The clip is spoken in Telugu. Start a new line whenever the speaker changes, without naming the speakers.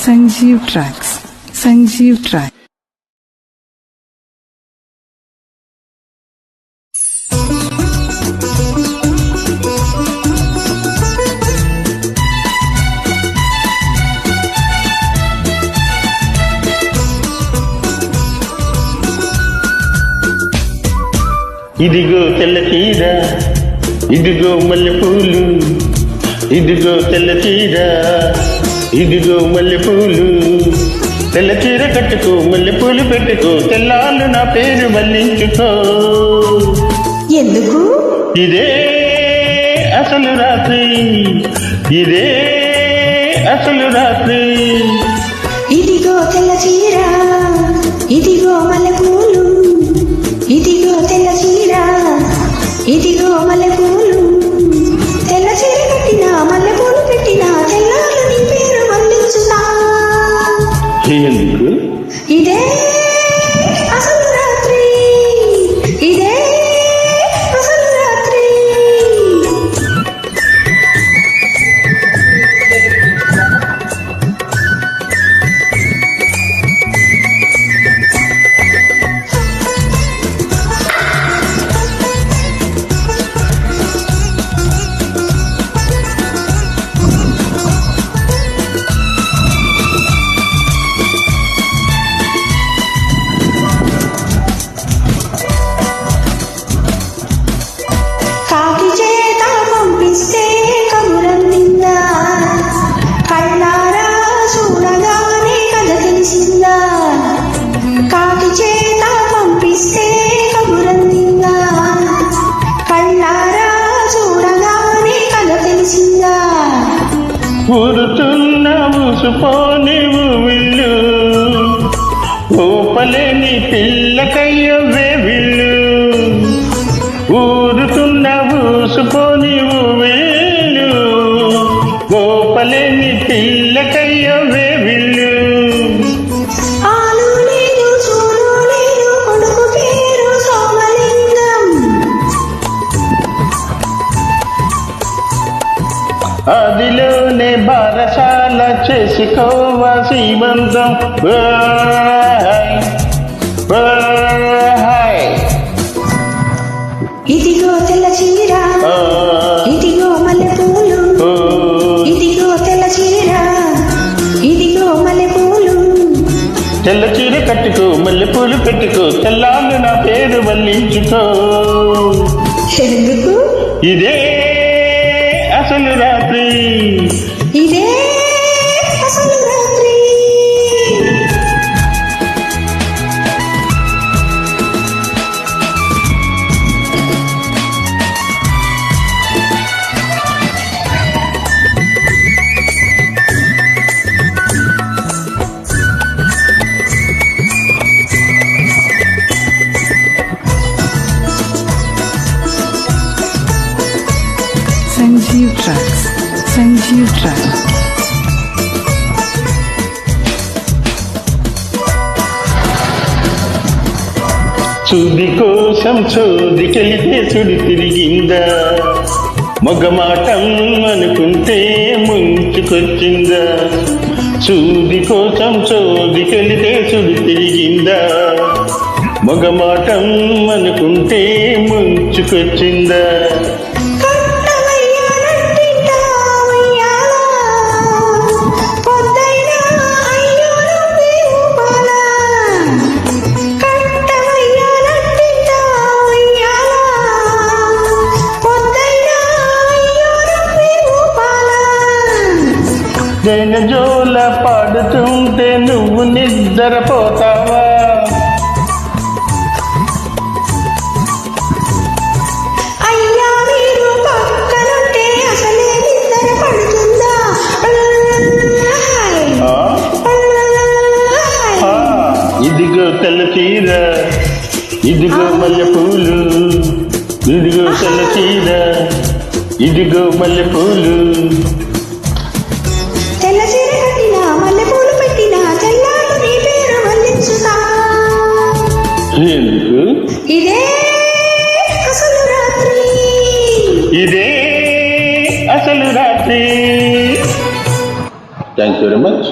Sanjeev Tracks. Sanjeev Tracks.
ఇదిగో తెల్ల చీర, ఇదిగో మల్లెపూలు, ఇదిగో తెల్ల చీర, ఇదిగో మల్లెపూలు. తెల్ల చీర కట్టుకో, మల్లెపూలు పెట్టుకో, తెల్లాళ్ళు నా పేరు మళ్ళించుకో.
ఎందుకు?
ఇదే అసలు రాత్రి, ఇదే అసలు రాత్రి.
ఇదిగో తెల్ల చీర, ఇదిగో మల్లెపూలు, ఇదిగో తెల్ల చీర, ఇదిగో మల్లెపూలు. తెల్ల చీర కట్టినా, మల్లెపూలు పెట్టినా, తెల్లాళ్ళు నీ పేరు మళ్ళించుతా.
ఎందుకు?
ఇదే అసలు రాత్రి, ఇదే అసలు రాత్రి. కాకి చేత పంపిస్తే కబురందిందా, కళ్ళారా చూడగానే కథ తెలిసిందా.
ఊరుతున్న ఊసుపోని ఊవిళ్ళు, ఊపలేని పిల్లకయ్యవే విళ్ళు. ఊరుతున్న ఊసుపోని ఊవిళ్ళు, ఊపలేని పిల్లకయ్యవే విళ్ళు. అదిలోనే బారసాల చేసుకోవా శ్రీమంతం.
ఇదిగో తెల్ల చీర, ఇదిగో మల్లెపూలు, ఇదిగో తెల్ల చీర, ఇదిగో మల్లెపూలు.
తెల్ల చీర కట్టుకో, మల్లెపూలు పెట్టుకో, తెల్లాళ్ళు నా పేరు మళ్ళించుకో.
ఎందుకు?
ఇదే అసలు రాత్రి,
ఇదే అసలు రాత్రి.
Sanjeev Tracks. Sanjeev Tracks.
చూది కోసం చోదికెళితే చుడి తిరిగిందా, మగమాటం అనుకుంటే ముంచుకొచ్చిందా. చూది కోసం చోదికెళితే చుడి తిరిగిందా, మగమాటం అనుకుంటే ముంచుకొచ్చిందా. జోల పాడుతుంటే నువ్వు నిద్రపోతావా.
అయ్యా మీరు పక్కనుంటే అసలే నిద్ర పడుతుందా.
ఇదిగో తెల్ల చీర, ఇదిగో మల్లెపూలు, ఇదిగో తెల్ల చీర, ఇదిగో మల్లెపూలు.
తెల్ల చీర కట్టినా, మల్లెపూలు పెట్టినా, తెల్లాళ్ళు నీ పేరు మళ్ళించుతా.
ఎందుకు?
ఇదే అసలు రాత్రి,
ఇదే అసలు రాత్రి. Thank you very much.